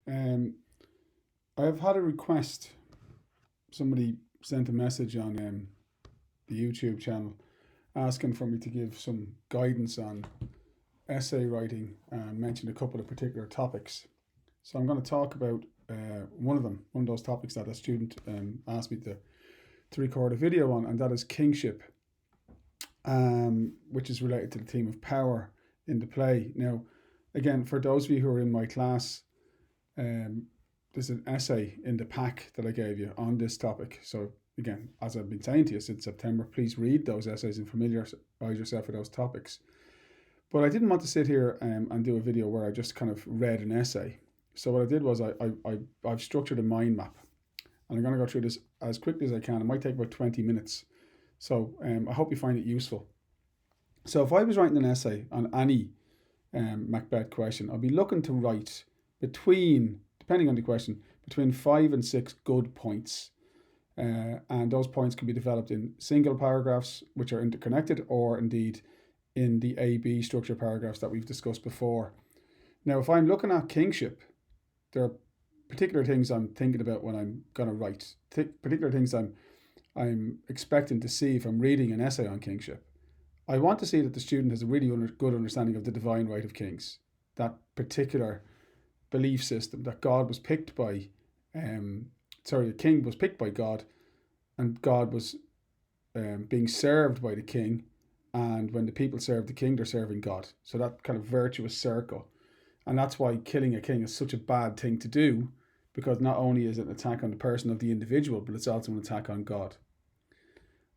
Um, I've had a request. Somebody sent a message on the YouTube channel asking for me to give some guidance on essay writing and mention a couple of particular topics. So I'm going to talk about one of those topics that a student asked me to record a video on, and that is kingship, which is related to the theme of power in the play. Now, again, for those of you who are in my class, there's an essay in the pack that I gave you on this topic. So again, as I've been saying to you since September, please read those essays and familiarize yourself with those topics. But I didn't want to sit here and do a video where I just kind of read an essay. So what I did was I've structured a mind map, and I'm going to go through this as quickly as I can. It might take about 20 minutes. So I hope you find it useful. So if I was writing an essay on any Macbeth question, I'd be looking to write between, depending on the question, between 5 and 6 good points. And those points can be developed in single paragraphs, which are interconnected, or indeed in the A-B structure paragraphs that we've discussed before. Now, if I'm looking at kingship, there are particular things I'm thinking about when I'm going to write, particular things I'm expecting to see if I'm reading an essay on kingship. I want to see that the student has a really good understanding of the divine right of kings, that particular belief system that God was picked by, the king was picked by God, and God was being served by the king, and when the people serve the king, they're serving God. So that kind of virtuous circle. And that's why killing a king is such a bad thing to do, because not only is it an attack on the person of the individual, but it's also an attack on God.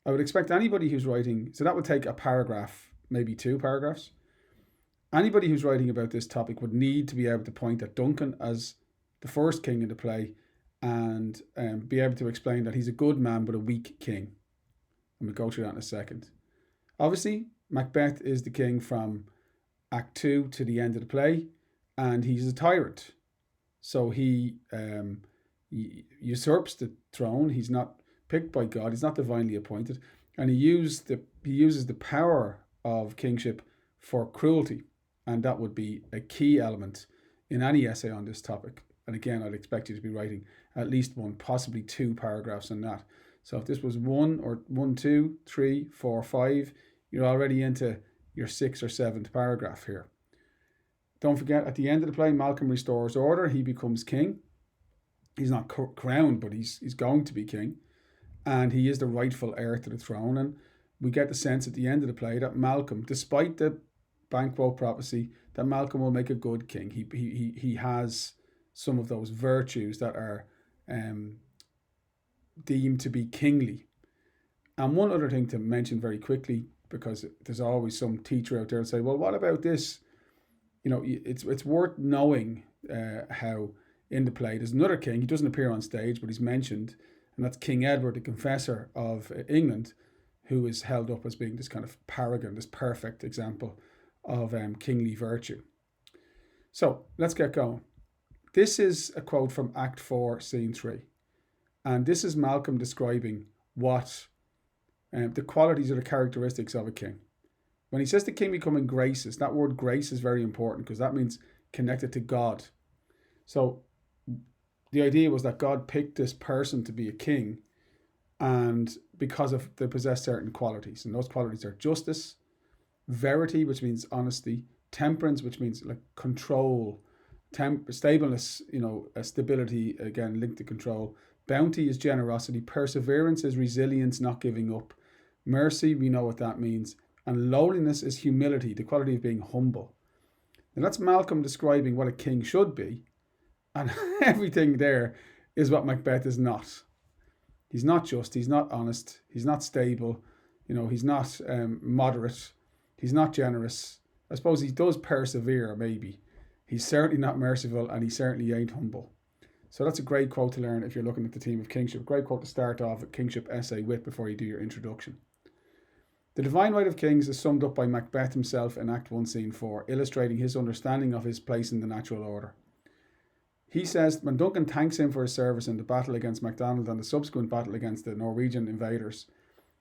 I would expect anybody who's writing, so that would take a paragraph, maybe 2 paragraphs. Anybody who's writing about this topic would need to be able to point at Duncan as the first king in the play, and be able to explain that he's a good man but a weak king. And we'll go through that in a second. Obviously, Macbeth is the king from Act 2 to the end of the play, and he's a tyrant. So he usurps the throne. He's not picked by God. He's not divinely appointed, and he uses the power of kingship for cruelty, and that would be a key element in any essay on this topic. And again, I'd expect you to be writing at least 1, possibly 2 paragraphs on that. So if this was 1, 2, 3, 4, 5, you're already into your 6th or 7th paragraph here. Don't forget, at the end of the play, Malcolm restores order. He becomes king. He's not crowned, but he's going to be king. And he is the rightful heir to the throne. And we get the sense at the end of the play that Malcolm, despite the Banquo prophecy, that Malcolm will make a good king. He has some of those virtues that are deemed to be kingly. And one other thing to mention very quickly, because there's always some teacher out there and say, well, what about this? You know, it's worth knowing how in the play there's another king. He doesn't appear on stage, but he's mentioned, and that's King Edward, the Confessor of England, who is held up as being this kind of paragon, this perfect example of kingly virtue. So let's get going. This is a quote from Act 4, Scene 3. And this is Malcolm describing what the qualities or the characteristics of a king. When he says the king becoming gracious, that word grace is very important, because that means connected to God. So the idea was that God picked this person to be a king, and because of they possess certain qualities, and those qualities are justice, verity, which means honesty, temperance, which means like control, stableness, stability, again linked to control. Bounty is generosity. Perseverance is resilience, not giving up. Mercy, we know what that means. And lowliness is humility, the quality of being humble. And that's Malcolm describing what a king should be. And everything there is what Macbeth is not. He's not just, he's not honest, he's not stable, he's not moderate, he's not generous. I suppose he does persevere, maybe. He's certainly not merciful, and he certainly ain't humble. So that's a great quote to learn if you're looking at the theme of kingship. Great quote to start off a kingship essay with before you do your introduction. The divine right of kings is summed up by Macbeth himself in Act 1, Scene 4, illustrating his understanding of his place in the natural order. He says, when Duncan thanks him for his service in the battle against MacDonald and the subsequent battle against the Norwegian invaders,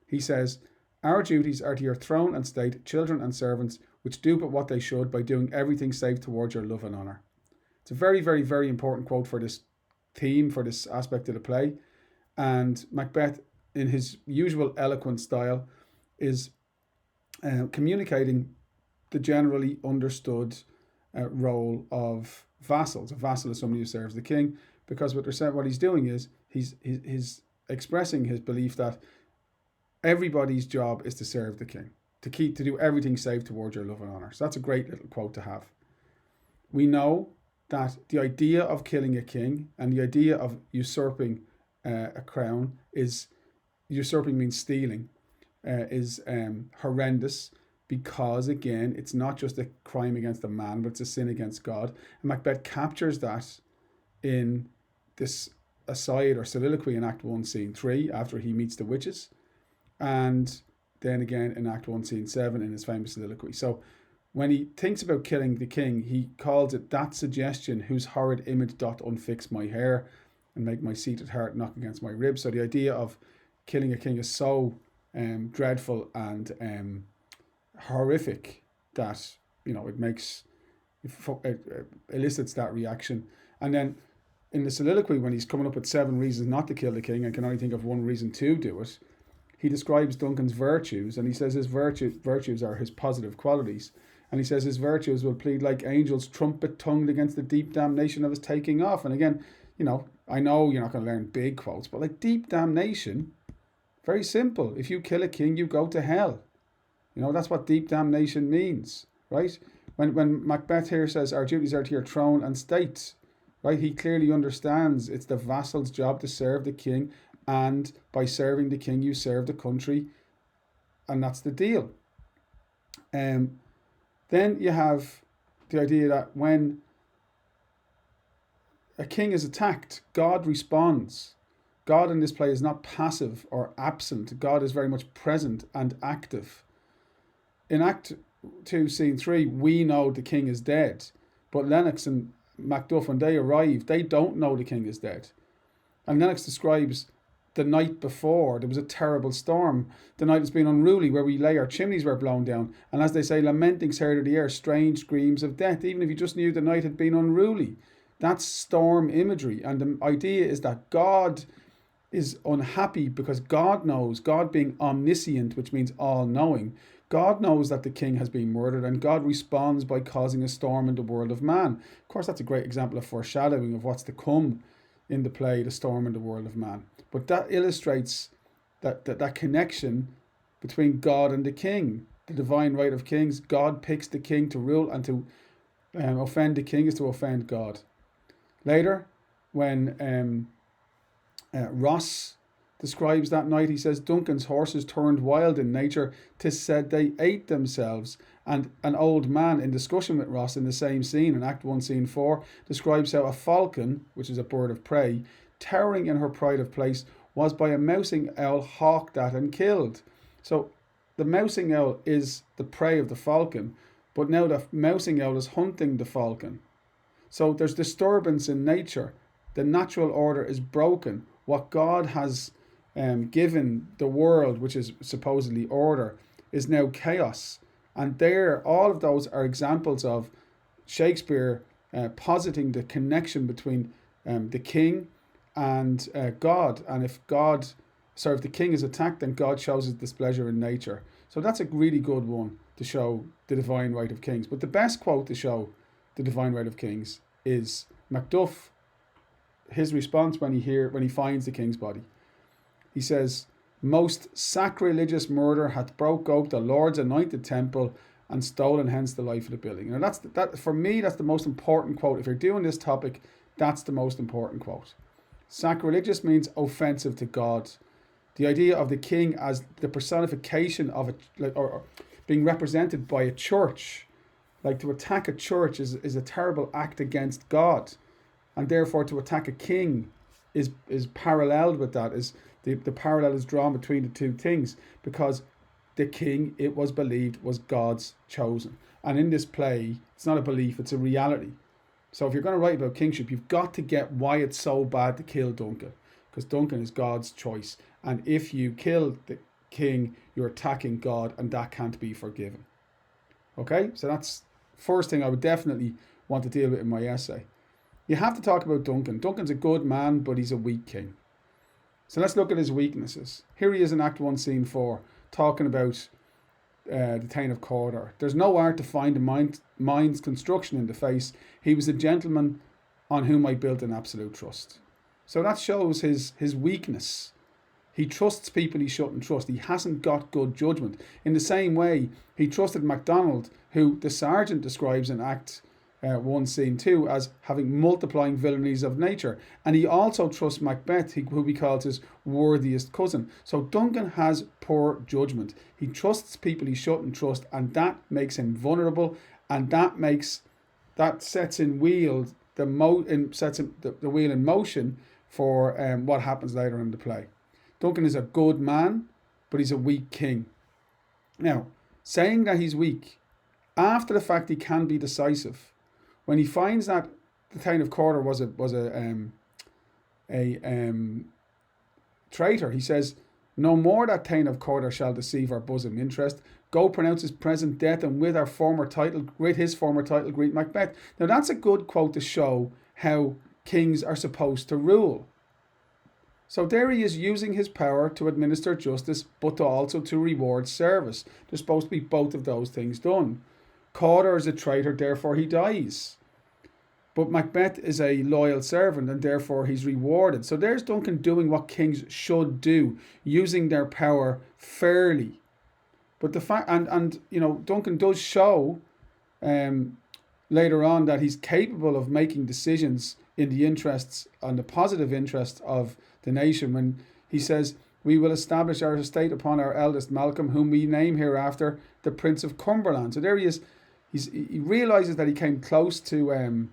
he says, our duties are to your throne and state, children and servants, which do but what they should by doing everything safe towards your love and honour. It's a very, very, very important quote for this theme, for this aspect of the play. And Macbeth, in his usual eloquent style, is communicating the generally understood role of vassals. A vassal is somebody who serves the king, because what he's doing is he's expressing his belief that everybody's job is to serve the king, to do everything save towards your love and honour. So that's a great little quote to have. We know that the idea of killing a king and the idea of usurping a crown is, usurping means stealing, is horrendous, because again, it's not just a crime against a man, but it's a sin against God. And Macbeth captures that in this aside or soliloquy in Act 1, Scene 3, after he meets the witches, and then again in Act 1, Scene 7 in his famous soliloquy. So when he thinks about killing the king, he calls it that suggestion whose horrid image doth unfix my hair and make my seated heart knock against my ribs. So the idea of killing a king is so dreadful and horrific that, you know, it elicits that reaction. And then in the soliloquy, when he's coming up with 7 reasons not to kill the king and can only think of one reason to do it, he describes Duncan's virtues, and he says his virtues are his positive qualities. And he says his virtues will plead like angels trumpet-tongued against the deep damnation of his taking off. And again, you know, I know you're not going to learn big quotes, but like deep damnation, very simple. If you kill a king, you go to hell. You know, that's what deep damnation means, right? When Macbeth here says, our duties are to your throne and state, right? He clearly understands it's the vassal's job to serve the king, and by serving the king, you serve the country, and that's the deal. Then you have the idea that when a king is attacked, God responds. God in this play is not passive or absent. God is very much present and active. In Act 2, Scene 3, we know the king is dead. But Lennox and Macduff, when they arrive, they don't know the king is dead. And Lennox describes the night before, there was a terrible storm. The night has been unruly, where we lay, our chimneys were blown down. And as they say, lamentings heard of the air, strange screams of death. Even if you just knew the night had been unruly. That's storm imagery. And the idea is that God is unhappy because God knows, God being omniscient, which means all-knowing, God knows that the king has been murdered, and God responds by causing a storm in the world of man. Of course, that's a great example of foreshadowing of what's to come in the play, The Storm in the World of Man. But that illustrates that connection between God and the king, the divine right of kings. God picks the king to rule, and to offend the king is to offend God. Later, when Ross describes that night, he says, Duncan's horses turned wild in nature. 'Tis said they ate themselves. And an old man in discussion with Ross in the same scene, in Act 1, Scene 4, describes how a falcon, which is a bird of prey, towering in her pride of place, was by a mousing owl hawked at and killed. So the mousing owl is the prey of the falcon, but now the mousing owl is hunting the falcon. So there's disturbance in nature. The natural order is broken. What God has given the world, which is supposedly order, is now chaos. And there, all of those are examples of Shakespeare positing the connection between the king and God. And if the king is attacked, then God shows his displeasure in nature. So that's a really good one to show the divine right of kings. But the best quote to show the divine right of kings is Macduff, his response when he finds the king's body. He says, most sacrilegious murder hath broke out the Lord's anointed temple and stolen hence the life of the building. Now that for me, that's the most important quote. If you're doing this topic, that's the most important quote. Sacrilegious means offensive to God. The idea of the king as the personification of it, or being represented by a church, like to attack a church is a terrible act against God. And therefore to attack a king is paralleled with that. Is the parallel is drawn between the two things, because the king, it was believed, was God's chosen. And in this play, it's not a belief, it's a reality. So if you're going to write about kingship, you've got to get why it's so bad to kill Duncan, because Duncan is God's choice. And if you kill the king, you're attacking God, and that can't be forgiven. Okay, so that's first thing I would definitely want to deal with in my essay. you have to talk about Duncan. Duncan's a good man, but he's a weak king. So let's look at his weaknesses. Here he is in Act 1, Scene 4, talking about the Thane of Cawdor. There's no art to find a mind's construction in the face. He was a gentleman on whom I built an absolute trust. So that shows his weakness. He trusts people he shouldn't trust. He hasn't got good judgment. In the same way, he trusted MacDonald, who the sergeant describes in Act 1, Scene 2 as having multiplying villainies of nature. And he also trusts Macbeth, who he calls his worthiest cousin. So Duncan has poor judgment. He trusts people he shouldn't trust, and that makes him vulnerable, and that sets the wheel in motion for what happens later in the play. Duncan is a good man, but he's a weak king. Now, saying that he's weak, after the fact he can be decisive. When he finds that the Thane of Cawdor was a traitor, he says, "No more that Thane of Cawdor shall deceive our bosom interest. Go pronounce his present death, and with his former title greet Macbeth." Now that's a good quote to show how kings are supposed to rule. So there he is using his power to administer justice, but also to reward service. There's supposed to be both of those things done. Cawdor is a traitor, therefore he dies. But Macbeth is a loyal servant, and therefore he's rewarded. So there's Duncan doing what kings should do, using their power fairly. But the fact, and Duncan does show later on that he's capable of making decisions in the interests and the positive interests of the nation, when he says, "We will establish our estate upon our eldest Malcolm, whom we name hereafter the Prince of Cumberland." So there he is. He realizes that he came close to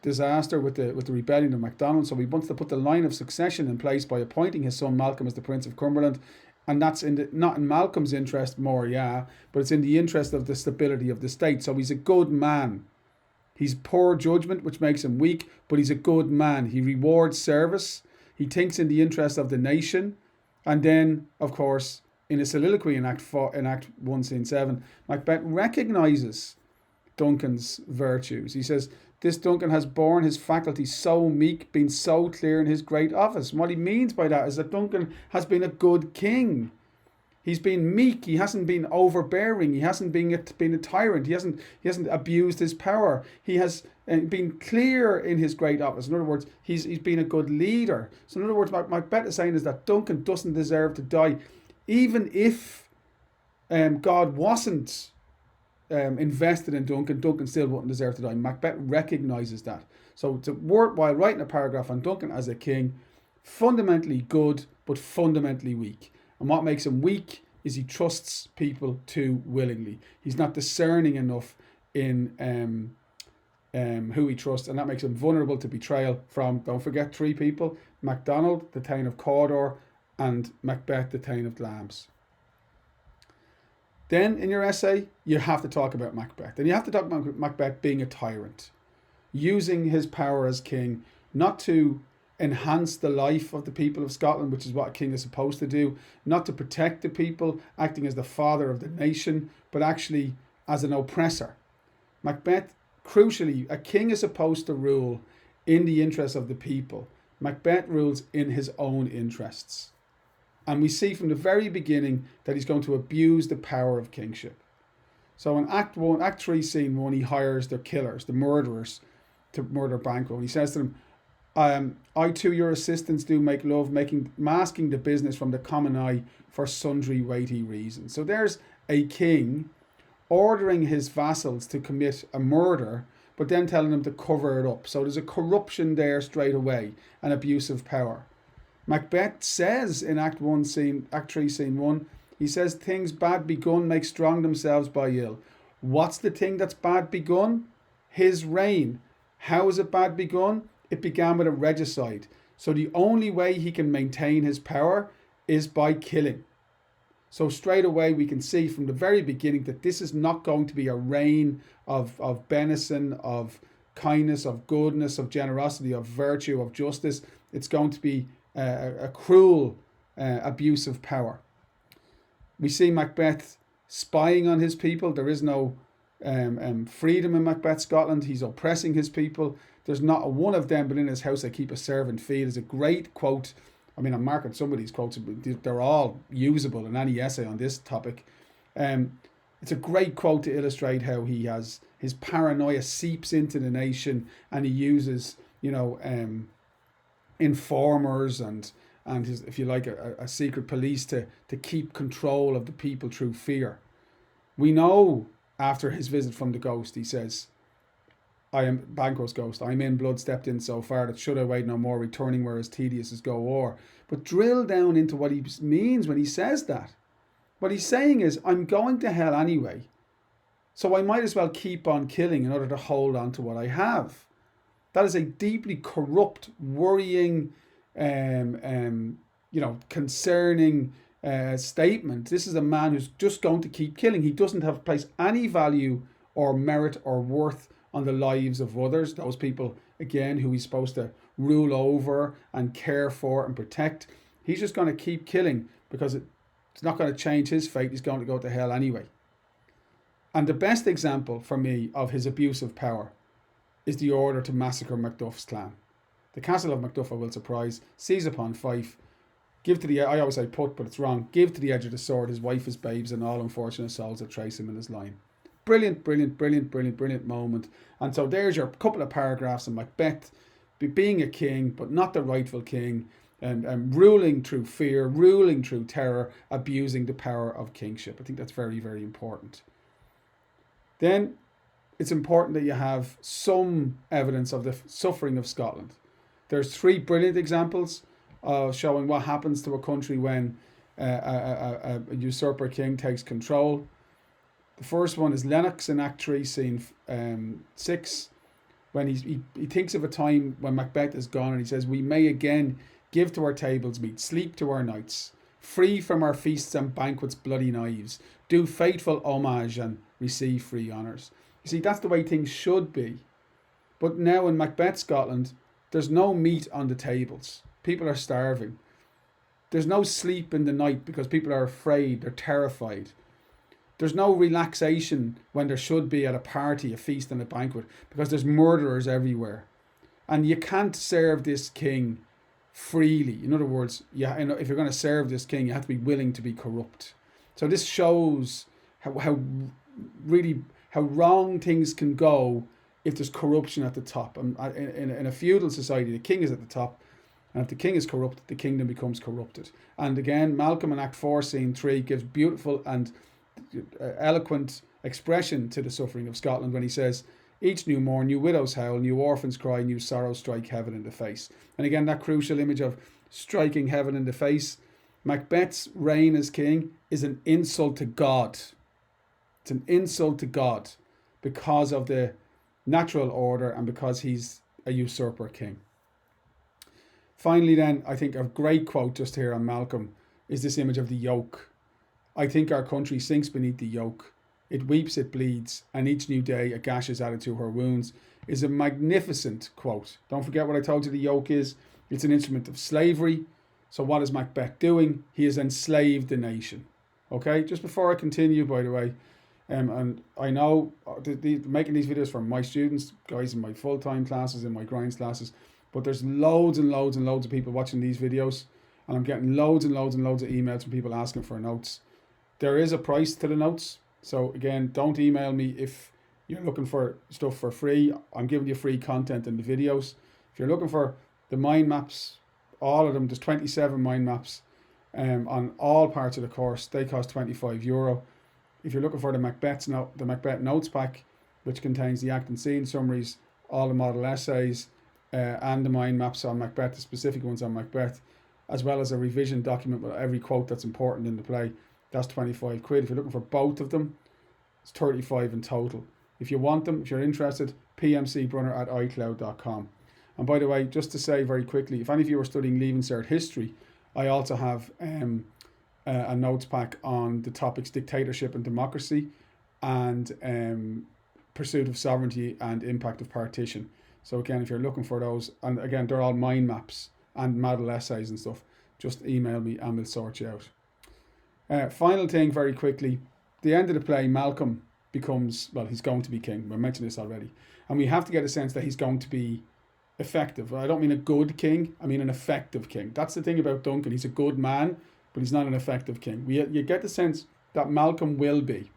disaster with the rebellion of MacDonald. So he wants to put the line of succession in place by appointing his son Malcolm as the Prince of Cumberland. And that's not in Malcolm's interest more, but it's in the interest of the stability of the state. So he's a good man. He's poor judgment, which makes him weak, but he's a good man. He rewards service. He thinks in the interest of the nation. And then, of course, in a soliloquy in Act 1, Scene 7, Macbeth recognises Duncan's virtues. He says, "This Duncan has borne his faculties so meek, been so clear in his great office." And what he means by that is that Duncan has been a good king. He's been meek. He hasn't been overbearing. He hasn't been a tyrant. He hasn't abused his power. He has been clear in his great office. In other words, he's been a good leader. So in other words, what Macbeth is saying is that Duncan doesn't deserve to die, even if God wasn't invested in Duncan. Duncan still wouldn't deserve to die. Macbeth recognises that. So it's worthwhile writing a paragraph on Duncan as a king, fundamentally good, but fundamentally weak. And what makes him weak is he trusts people too willingly. He's not discerning enough in who he trusts, and that makes him vulnerable to betrayal from, don't forget, three people: MacDonald, the Thane of Cawdor, and Macbeth, the Thane of Glamis. Then in your essay, you have to talk about Macbeth. And you have to talk about Macbeth being a tyrant, using his power as king, not to enhance the life of the people of Scotland, which is what a king is supposed to do, not to protect the people, acting as the father of the nation, but actually as an oppressor. Macbeth, crucially, a king is supposed to rule in the interests of the people. Macbeth rules in his own interests. And we see from the very beginning that he's going to abuse the power of kingship. So in Act 3, Scene 1, he hires the killers, the murderers, to murder Banquo. And he says to them, "I too, your assistants, do make love, masking the business from the common eye for sundry weighty reasons." So there's a king ordering his vassals to commit a murder, but then telling them to cover it up. So there's a corruption there straight away, an abuse of power. Macbeth says in Act 3, Scene 1, he says, "Things bad begun make strong themselves by ill." What's the thing that's bad begun? His reign. How is it bad begun? It began with a regicide. So the only way he can maintain his power is by killing. So straight away we can see from the very beginning that this is not going to be a reign of benison, of kindness, of goodness, of generosity, of virtue, of justice. It's going to be a cruel abuse of power. We see Macbeth spying on his people. There is no freedom in Macbeth Scotland. He's oppressing his people. There's not a one of them but in his house I keep a servant feed is a great quote. I mean, I'm marking some of these quotes, but they're all usable in any essay on this topic. It's a great quote to illustrate how he has his paranoia seeps into the nation, and he uses, informers and his, if you like, a secret police to keep control of the people through fear. We know after his visit from the ghost, he says, I am Banquo's ghost. I'm in blood stepped in so far that should I wait no more, returning where as tedious as go o'er. But drill down into what he means when he says that. What he's saying is, I'm going to hell anyway, so I might as well keep on killing in order to hold on to what I have. That is a deeply corrupt, worrying, concerning statement. This is a man who's just going to keep killing. He doesn't have placed any value or merit or worth on the lives of others, those people, again, who he's supposed to rule over and care for and protect. He's just going to keep killing because it's not going to change his fate. He's going to go to hell anyway. And the best example for me of his abuse of power is the order to massacre Macduff's clan. The castle of Macduff, I will surprise, seize upon Fife, give to the, I always say put, but it's wrong, give to the edge of the sword his wife, his babes, and all unfortunate souls that trace him in his line. Brilliant, brilliant, brilliant, brilliant, brilliant moment. And so there's your couple of paragraphs on Macbeth being a king, but not the rightful king, and ruling through fear, ruling through terror, abusing the power of kingship. I think that's very, very important. Then it's important that you have some evidence of the suffering of Scotland. There's 3 brilliant examples of showing what happens to a country when a usurper king takes control. The first one is Lennox in Act 3, Scene 6, when he thinks of a time when Macbeth is gone, and he says, we may again give to our tables meat, sleep to our nights, free from our feasts and banquets bloody knives, do faithful homage and receive free honours. You see, that's the way things should be. But now in Macbeth Scotland, there's no meat on the tables. People are starving. There's no sleep in the night because people are afraid, they're terrified. There's no relaxation when there should be at a party, a feast and a banquet, because there's murderers everywhere. And you can't serve this king freely. In other words, if you're going to serve this king, you have to be willing to be corrupt. So this shows how wrong things can go if there's corruption at the top. And in a feudal society, the king is at the top, and if the king is corrupt, the kingdom becomes corrupted. And again, Malcolm in Act 4, Scene 3 gives beautiful and eloquent expression to the suffering of Scotland when he says, each new morn, new widows howl, new orphans cry, new sorrows strike heaven in the face. And again, that crucial image of striking heaven in the face. Macbeth's reign as king is an insult to God. It's an insult to God because of the natural order and because he's a usurper king. Finally then, I think a great quote just here on Malcolm is this image of the yoke. I think our country sinks beneath the yoke. It weeps, it bleeds, and each new day a gash is added to her wounds, is a magnificent quote. Don't forget what I told you the yoke is. It's an instrument of slavery. So what is Macbeth doing? He has enslaved the nation. Okay, just before I continue, by the way, and I know making these videos for my students, guys in my full-time classes, in my grinds classes, but there's loads and loads and loads of people watching these videos, and I'm getting loads and loads and loads of emails from people asking for notes. There is a price to the notes. So again, don't email me if you're looking for stuff for free. I'm giving you free content in the videos. If you're looking for the mind maps, all of them, there's 27 mind maps on all parts of the course. They cost €25. If you're looking for the Macbeth Notes Pack, which contains the act and scene summaries, all the model essays, and the mind maps on Macbeth, the specific ones on Macbeth, as well as a revision document with every quote that's important in the play, that's £25. If you're looking for both of them, it's 35 in total. If you want them, if you're interested, pmcbrunner@icloud.com. And by the way, just to say very quickly, if any of you are studying Leaving Cert history, I also have a notes pack on the topics dictatorship and democracy, and pursuit of sovereignty and impact of partition. So again, if you're looking for those, and again, they're all mind maps and model essays and stuff, just email me and we'll sort you out. Final thing very quickly, the end of the play, Malcolm becomes, well, he's going to be king. We mentioned this already. And we have to get a sense that he's going to be effective. I don't mean a good king, I mean an effective king. That's the thing about Duncan. He's a good man, but he's not an effective king. You get the sense that Malcolm will be,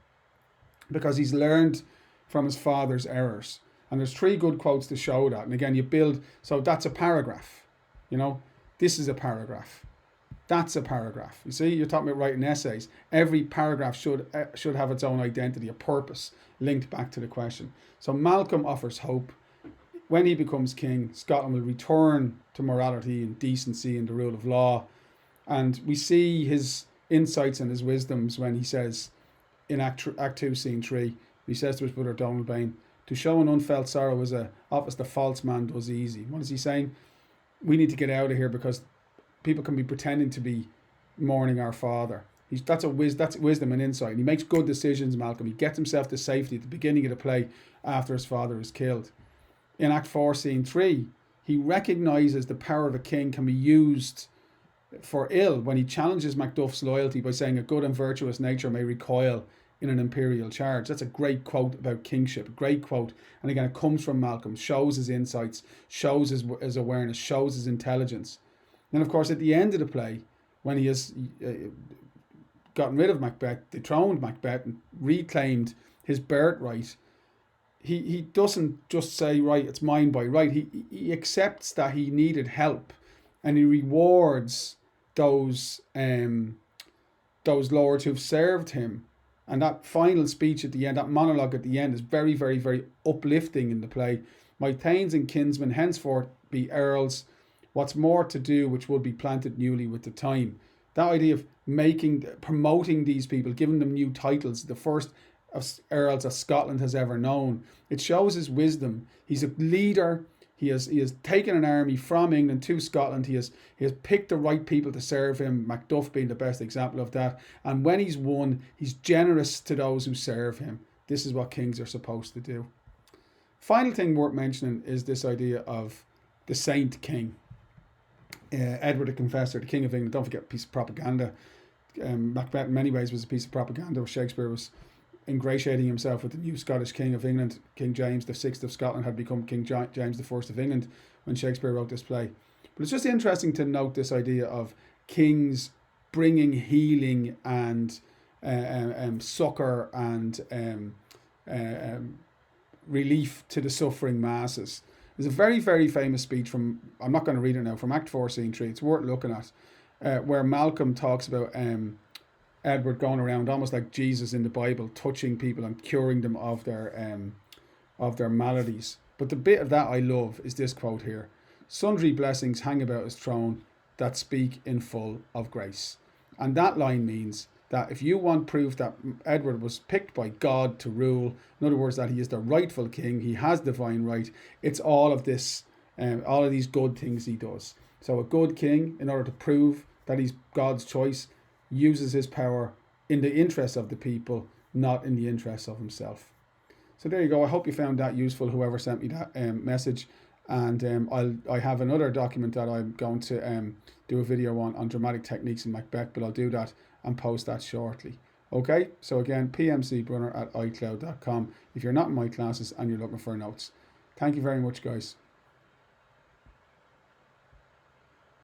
because he's learned from his father's errors. And there's 3 good quotes to show that. And again, you build, so that's a paragraph. You know, this is a paragraph. That's a paragraph. You see, you're talking about writing essays. Every paragraph should have its own identity, a purpose linked back to the question. So Malcolm offers hope. When he becomes king, Scotland will return to morality and decency and the rule of law. And we see his insights and his wisdoms when he says in Act 2, Scene 3, he says to his brother Donald Bain, to show an unfelt sorrow is a office the false man does easy. What is he saying? We need to get out of here because people can be pretending to be mourning our father. That's wisdom and insight. And he makes good decisions, Malcolm. He gets himself to safety at the beginning of the play after his father is killed. In Act 4, Scene 3, he recognises the power of a king can be used for ill when he challenges Macduff's loyalty by saying a good and virtuous nature may recoil in an imperial charge. That's a great quote about kingship, a great quote. And again, it comes from Malcolm, shows his insights, shows his awareness, shows his intelligence. And of course, at the end of the play, when he has gotten rid of Macbeth, dethroned Macbeth and reclaimed his birthright, he doesn't just say, right, it's mine by right. He accepts that he needed help, and he rewards those lords who've served him. And that final speech at the end, that monologue at the end, is very, very, very uplifting in the play. My thanes and kinsmen henceforth be earls, what's more to do which would be planted newly with the time. That idea of promoting these people, giving them new titles, the first earls that Scotland has ever known. It shows his wisdom. He's a leader. He has taken an army from England to Scotland. He has picked the right people to serve him, Macduff being the best example of that. And when he's won, he's generous to those who serve him. This is what kings are supposed to do. Final thing worth mentioning is this idea of the Saint King. Edward the Confessor, the King of England, don't forget, a piece of propaganda. Macbeth in many ways was a piece of propaganda where Shakespeare was ingratiating himself with the new Scottish King of England. King James VI of Scotland had become King James I of England when Shakespeare wrote this play. But it's just interesting to note this idea of kings bringing healing and succor and relief to the suffering masses. There's a very, very famous speech from, I'm not going to read it now, from Act 4, Scene 3. It's worth looking at, where Malcolm talks about Edward going around almost like Jesus in the Bible, touching people and curing them of their maladies. But the bit of that I love is this quote here: "Sundry blessings hang about his throne that speak in full of grace." And that line means that if you want proof that Edward was picked by God to rule, in other words, that he is the rightful king, he has divine right, it's all of this, all of these good things he does. So a good king, in order to prove that he's God's choice, uses his power in the interest of the people, not in the interest of himself. So there you go. I hope you found that useful, whoever sent me that message. And I have another document that I'm going to do a video on dramatic techniques in Macbeth, but I'll do that and post that shortly. Okay, so again, pmcbrunner@icloud.com if you're not in my classes and you're looking for notes. Thank you very much, guys.